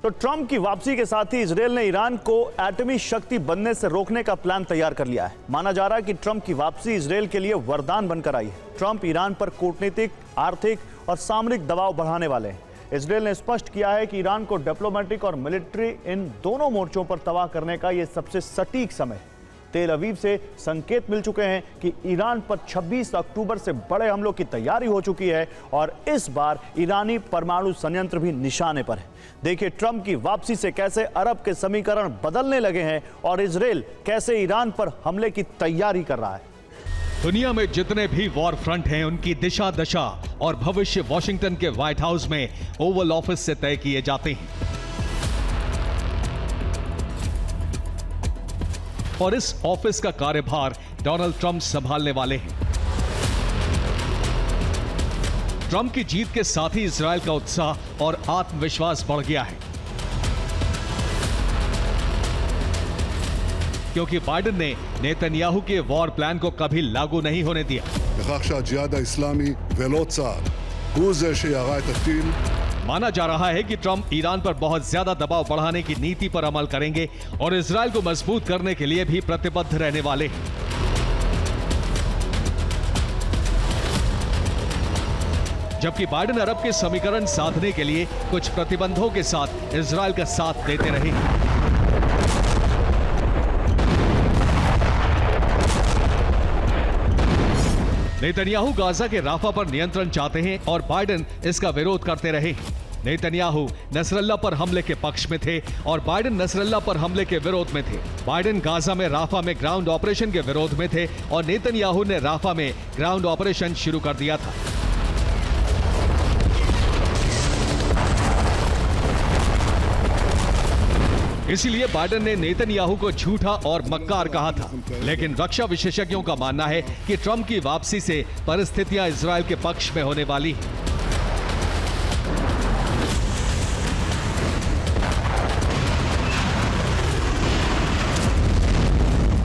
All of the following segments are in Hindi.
तो ट्रंप की वापसी के साथ ही इजरायल ने ईरान को एटमी शक्ति बनने से रोकने का प्लान तैयार कर लिया है। माना जा रहा है कि ट्रंप की वापसी इजरायल के लिए वरदान बनकर आई है। ट्रंप ईरान पर कूटनीतिक, आर्थिक और सामरिक दबाव बढ़ाने वाले हैं। इजरायल ने स्पष्ट किया है कि ईरान को डिप्लोमेटिक और मिलिट्री इन दोनों मोर्चों पर तबाह करने का यह सबसे सटीक समय है। तेल अवीव से संकेत मिल चुके हैं कि ईरान पर 26 अक्टूबर से बड़े हमलों की तैयारी हो चुकी है और इस बार ईरानी परमाणु संयंत्र भी निशाने पर है। देखिए ट्रंप की वापसी से कैसे अरब के समीकरण बदलने लगे हैं और इजरायल कैसे ईरान पर हमले की तैयारी कर रहा है। दुनिया में जितने भी वॉर फ्रंट हैं, उनकी दिशा दशा और भविष्य वॉशिंगटन के व्हाइट हाउस में ओवल ऑफिस से तय किए जाते हैं और इस ऑफिस का कार्यभार डोनाल्ड ट्रंप संभालने वाले हैं। ट्रंप की जीत के साथ ही इजरायल का उत्साह और आत्मविश्वास बढ़ गया है, क्योंकि बाइडेन ने नेतन्याहू के वॉर प्लान को कभी लागू नहीं होने दिया। माना जा रहा है कि ट्रंप ईरान पर बहुत ज्यादा दबाव बढ़ाने की नीति पर अमल करेंगे और इजरायल को मजबूत करने के लिए भी प्रतिबद्ध रहने वाले हैं। जबकि बाइडेन अरब के समीकरण साधने के लिए कुछ प्रतिबंधों के साथ इजरायल का साथ देते रहे। नेतन्याहू गाजा के राफा पर नियंत्रण चाहते हैं और बाइडेन इसका विरोध करते रहे। नेतन्याहू नसरल्ला पर हमले के पक्ष में थे और बाइडेन नसरल्ला पर हमले के विरोध में थे। बाइडेन गाजा में राफा में ग्राउंड ऑपरेशन के विरोध में थे और नेतन्याहू ने राफा में ग्राउंड ऑपरेशन शुरू कर दिया था। इसीलिए बाइडेन ने नेतन्याहू को झूठा और मक्कार कहा था। लेकिन रक्षा विशेषज्ञों का मानना है कि ट्रंप की वापसी से परिस्थितियां इजरायल के पक्ष में होने वाली हैं।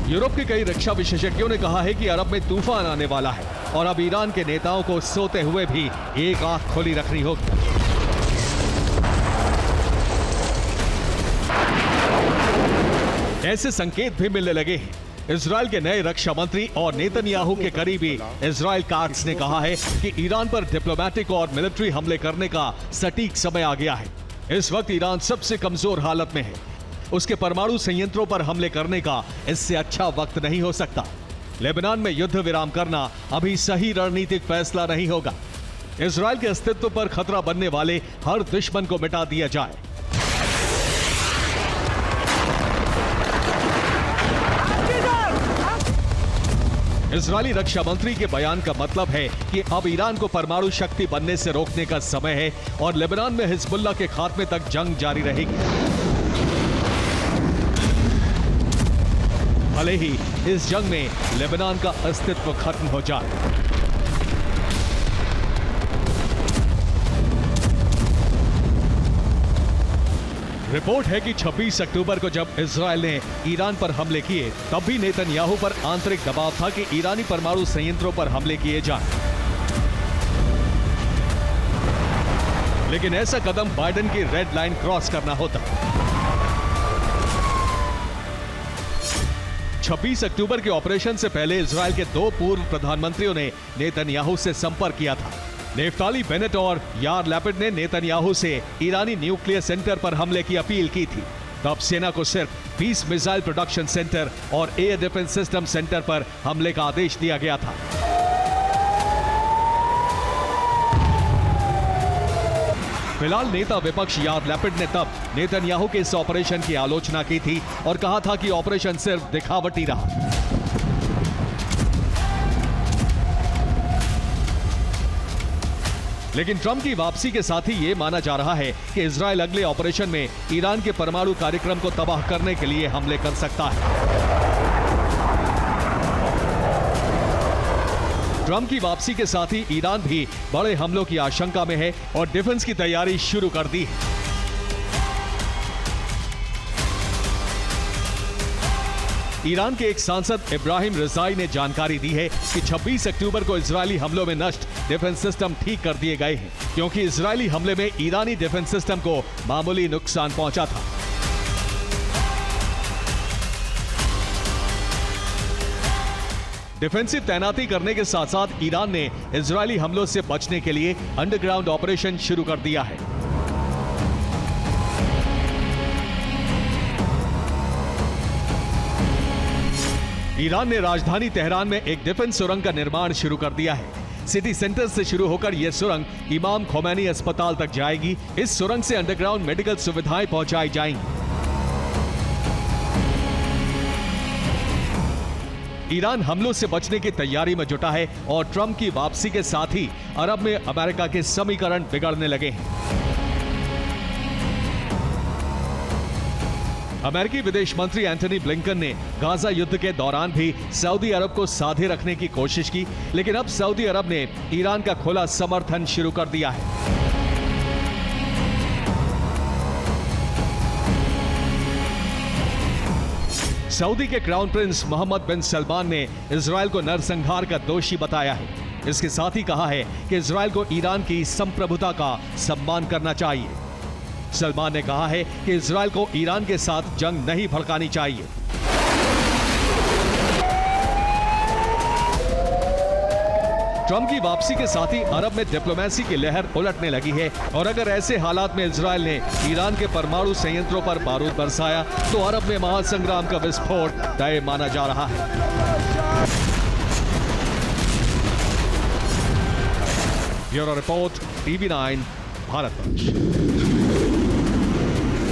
यूरोप के कई रक्षा विशेषज्ञों ने कहा है कि अरब में तूफान आने वाला है और अब ईरान के नेताओं को सोते हुए भी एक आंख खोली रखनी होगी। ऐसे संकेत भी मिलने लगे हैं। इजरायल के नए रक्षा मंत्री और नेतन्याहू के करीबी इजराइल काट्स ने कहा है कि ईरान पर डिप्लोमेटिक और मिलिट्री हमले करने का सटीक समय आ गया है। इस वक्त ईरान सबसे कमजोर हालत में है। उसके परमाणु संयंत्रों पर हमले करने का इससे अच्छा वक्त नहीं हो सकता। लेबनान में युद्ध विराम करना अभी सही रणनीतिक फैसला नहीं होगा। इजरायल के अस्तित्व पर खतरा बनने वाले हर दुश्मन को मिटा दिया जाए। इजरायली रक्षा मंत्री के बयान का मतलब है कि अब ईरान को परमाणु शक्ति बनने से रोकने का समय है और लेबनान में हिजबुल्लाह के खात्मे तक जंग जारी रहेगी। भले ही इस जंग में लेबनान का अस्तित्व खत्म हो जाए। रिपोर्ट है कि 26 अक्टूबर को जब इजरायल ने ईरान पर हमले किए, तब भी नेतन्याहू पर आंतरिक दबाव था कि ईरानी परमाणु संयंत्रों पर हमले किए जाएं। लेकिन ऐसा कदम बाइडेन की रेड लाइन क्रॉस करना होता। 26 अक्टूबर के ऑपरेशन से पहले इजरायल के दो पूर्व प्रधानमंत्रियों ने नेतन्याहू से संपर्क किया था। नेफ्ताली बेनेट और यार लैपिड ने नेतन्याहू से ईरानी न्यूक्लियर सेंटर पर हमले की अपील की थी। तब सेना को सिर्फ 20 मिसाइल प्रोडक्शन सेंटर और एयर डिफेंस सिस्टम सेंटर पर हमले का आदेश दिया गया था। फिलहाल नेता विपक्ष यार लैपिड ने तब नेतन्याहू के इस ऑपरेशन की आलोचना की थी और कहा था कि ऑपरेशन सिर्फ दिखावटी रहा। लेकिन ट्रंप की वापसी के साथ ही यह माना जा रहा है कि इजरायल अगले ऑपरेशन में ईरान के परमाणु कार्यक्रम को तबाह करने के लिए हमले कर सकता है। ट्रंप की वापसी के साथ ही ईरान भी बड़े हमलों की आशंका में है और डिफेंस की तैयारी शुरू कर दी है। ईरान के एक सांसद इब्राहिम रिजाई ने जानकारी दी है कि 26 अक्टूबर को इजरायली हमलों में नष्ट डिफेंस सिस्टम ठीक कर दिए गए हैं, क्योंकि इजरायली हमले में ईरानी डिफेंस सिस्टम को मामूली नुकसान पहुंचा था। डिफेंसिव तैनाती करने के साथ साथ ईरान ने इजरायली हमलों से बचने के लिए अंडरग्राउंड ऑपरेशन शुरू कर दिया है। ईरान ने राजधानी तेहरान में एक डिफेंस सुरंग का निर्माण शुरू कर दिया है। सिटी सेंटर से शुरू होकर यह सुरंग इमाम खोमैनी अस्पताल तक जाएगी। इस सुरंग से अंडरग्राउंड मेडिकल सुविधाएं पहुंचाई जाएंगी। ईरान हमलों से बचने की तैयारी में जुटा है और ट्रंप की वापसी के साथ ही अरब में अमेरिका के समीकरण बिगड़ने लगे हैं। अमेरिकी विदेश मंत्री एंटनी ब्लिंकन ने गाजा युद्ध के दौरान भी सऊदी अरब को साधे रखने की कोशिश की, लेकिन अब सऊदी अरब ने ईरान का खुला समर्थन शुरू कर दिया है। सऊदी के क्राउन प्रिंस मोहम्मद बिन सलमान ने इजरायल को नरसंहार का दोषी बताया है। इसके साथ ही कहा है कि इजरायल को ईरान की संप्रभुता का सम्मान करना चाहिए। सलमान ने कहा है कि इजरायल को ईरान के साथ जंग नहीं भड़कानी चाहिए। ट्रंप की वापसी के साथ ही अरब में डिप्लोमेसी की लहर उलटने लगी है और अगर ऐसे हालात में इजरायल ने ईरान के परमाणु संयंत्रों पर बारूद बरसाया तो अरब में महासंग्राम का विस्फोट तय माना जा रहा है। Bureau report, TV9, Bharatvarsh.